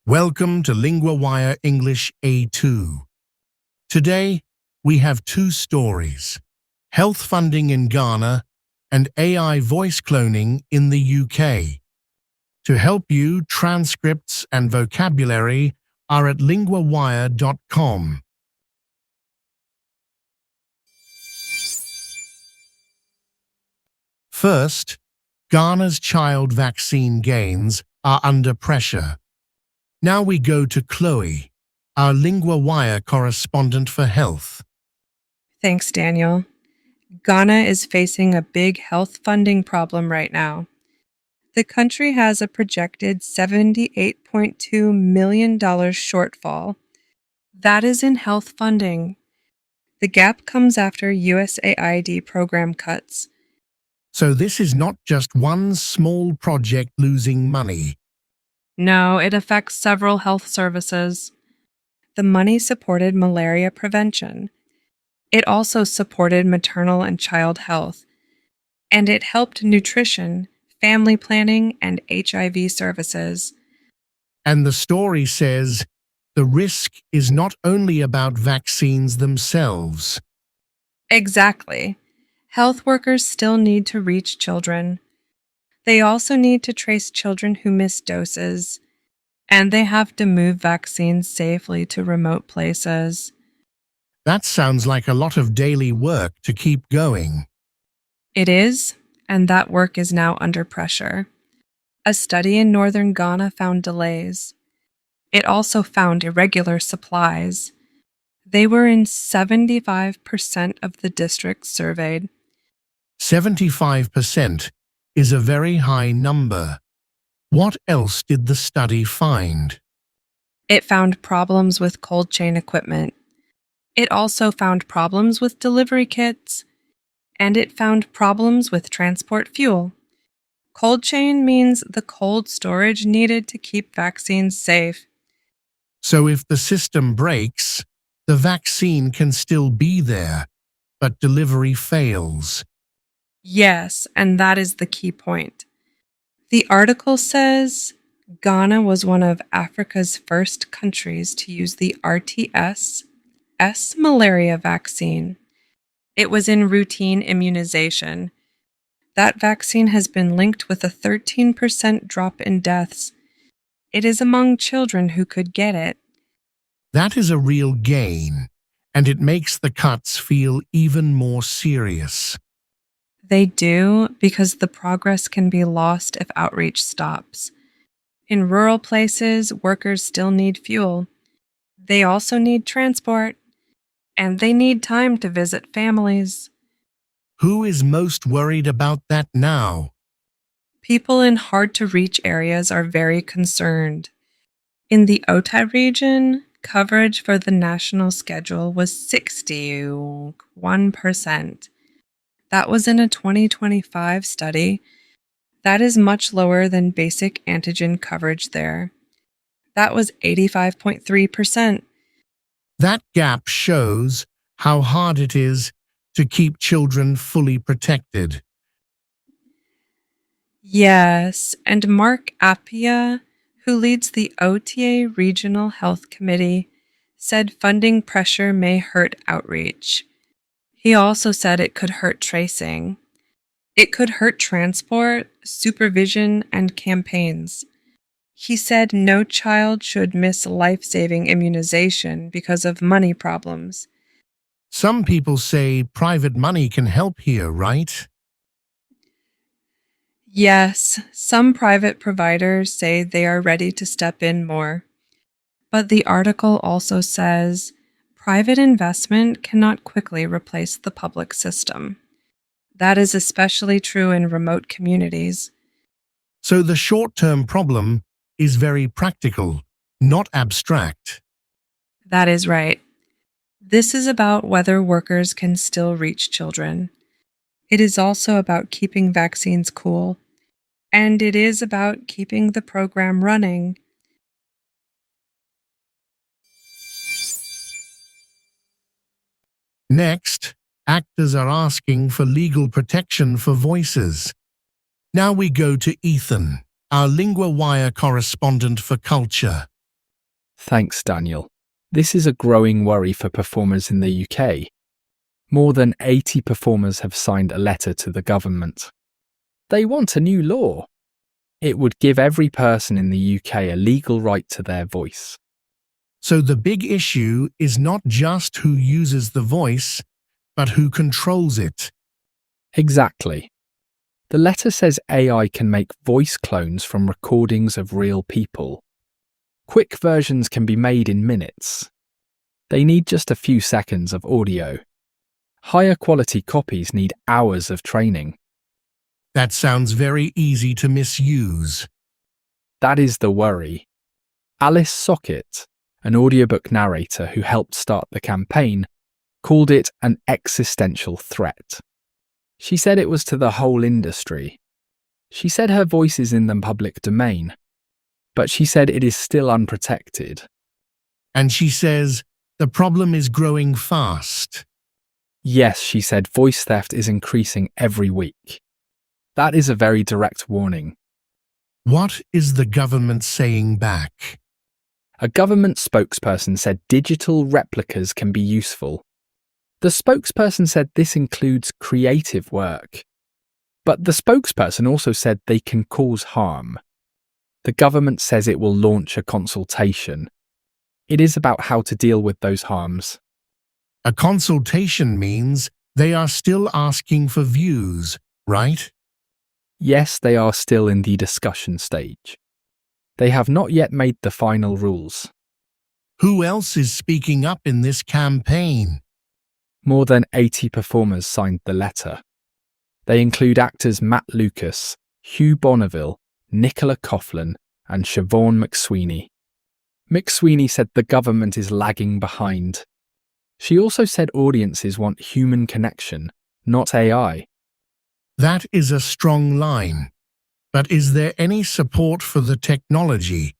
Welcome to LinguaWire English A2. Today, we have two stories: health funding in Ghana and AI voice cloning in the UK. To help you, transcripts and vocabulary are at linguawire.com. First, Ghana's child vaccine gains are under pressure. Now we go to Chloe, our LinguaWire correspondent for health. Thanks, Daniel. Ghana is facing a big health funding problem right now. The country has a projected $78.2 million shortfall. That is in health funding. The gap comes after USAID program cuts. So this is not just one small project losing money. No, it affects several health services. The money supported malaria prevention. It also supported maternal and child health. And it helped nutrition, family planning, and HIV services. And the story says the risk is not only about vaccines themselves. Exactly. Health workers still need to reach children. They also need to trace children who miss doses. And they have to move vaccines safely to remote places. That sounds like a lot of daily work to keep going. It is, and that work is now under pressure. A study in northern Ghana found delays. It also found irregular supplies. They were in 75% of the districts surveyed. 75% is a very high number. What else did the study find? It found problems with cold chain equipment. It also found problems with delivery kits. And it found problems with transport fuel. Cold chain means the cold storage needed to keep vaccines safe. So if the system breaks, the vaccine can still be there, but delivery fails. Yes, and that is the key point. The article says Ghana was one of Africa's first countries to use the RTS-S malaria vaccine. It was in routine immunization. That vaccine has been linked with a 13% drop in deaths. It is among children who could get it. That is a real gain, and it makes the cuts feel even more serious. They do, because the progress can be lost if outreach stops. In rural places, workers still need fuel. They also need transport, and they need time to visit families. Who is most worried about that now? People in hard-to-reach areas are very concerned. In the Ota region, coverage for the national schedule was 61%. That was in a 2025 study. That is much lower than basic antigen coverage there. That was 85.3%. That gap shows how hard it is to keep children fully protected. Yes, and Mark Appia, who leads the OTA Regional Health Committee, said funding pressure may hurt outreach. He also said it could hurt tracing. It could hurt transport, supervision, and campaigns. He said no child should miss life-saving immunization because of money problems. Some people say private money can help here, right? Yes, some private providers say they are ready to step in more. But the article also says private investment cannot quickly replace the public system. That is especially true in remote communities. So the short-term problem is very practical, not abstract. That is right. This is about whether workers can still reach children. It is also about keeping vaccines cool. And it is about keeping the program running. Next, actors are asking for legal protection for voices. Now we go to Ethan, our LinguaWire correspondent for culture. Thanks, Daniel. This is a growing worry for performers in the UK. More than 80 performers have signed a letter to the government. They want a new law. It would give every person in the UK a legal right to their voice. So the big issue is not just who uses the voice, but who controls it. Exactly. The letter says AI can make voice clones from recordings of real people. Quick versions can be made in minutes. They need just a few seconds of audio. Higher quality copies need hours of training. That sounds very easy to misuse. That is the worry. Alice Sockett, an audiobook narrator who helped start the campaign, called it an existential threat. She said it was to the whole industry. She said her voice is in the public domain, but she said it is still unprotected. And she says the problem is growing fast. Yes, she said voice theft is increasing every week. That is a very direct warning. What is the government saying back? A government spokesperson said digital replicas can be useful. The spokesperson said this includes creative work. But the spokesperson also said they can cause harm. The government says it will launch a consultation. It is about how to deal with those harms. A consultation means they are still asking for views, right? Yes, they are still in the discussion stage. They have not yet made the final rules. Who else is speaking up in this campaign? More than 80 performers signed the letter. They include actors Matt Lucas, Hugh Bonneville, Nicola Coughlan, and Siobhan McSweeney. McSweeney said the government is lagging behind. She also said audiences want human connection, not AI. That is a strong line. But is there any support for the technology?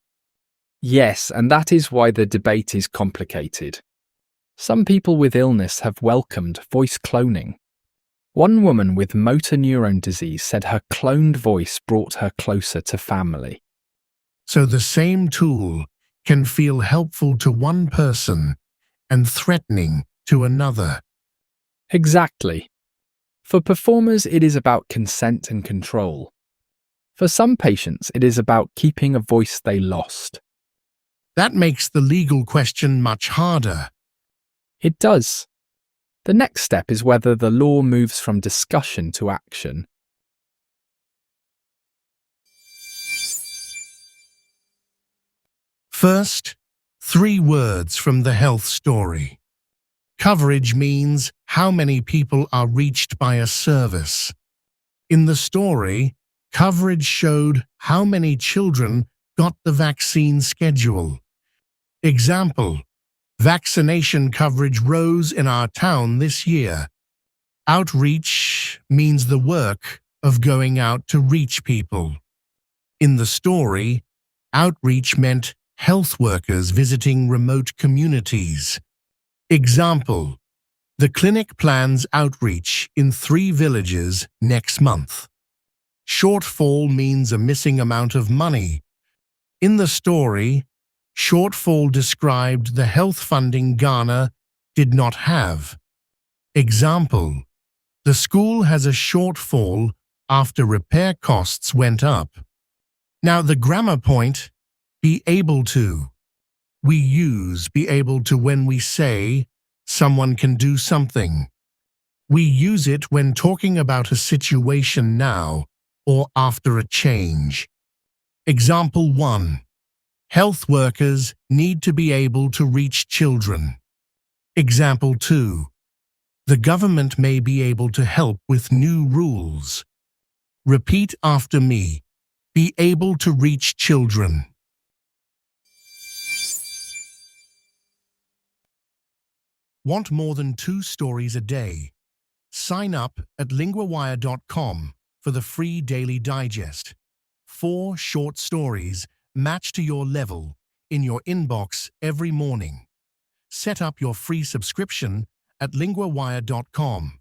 Yes, and that is why the debate is complicated. Some people with illness have welcomed voice cloning. One woman with motor neuron disease said her cloned voice brought her closer to family. So the same tool can feel helpful to one person and threatening to another. Exactly. For performers, it is about consent and control. For some patients, it is about keeping a voice they lost. That makes the legal question much harder. It does. The next step is whether the law moves from discussion to action. First, 3 words from the health story. Coverage means how many people are reached by a service. In the story, coverage showed how many children got the vaccine schedule. Example: vaccination coverage rose in our town this year. Outreach means the work of going out to reach people. In the story, outreach meant health workers visiting remote communities. Example: the clinic plans outreach in 3 villages next month. Shortfall means a missing amount of money. In the story, shortfall described the health funding Ghana did not have. Example: the school has a shortfall after repair costs went up. Now the grammar point, be able to. We use be able to when we say someone can do something. We use it when talking about a situation now or after a change. Example 1. Health workers need to be able to reach children. Example 2. The government may be able to help with new rules. Repeat after me. Be able to reach children. Want more than 2 stories a day? Sign up at LinguaWire.com for the free daily digest. 4 short stories matched to your level in your inbox every morning. Set up your free subscription at LinguaWire.com.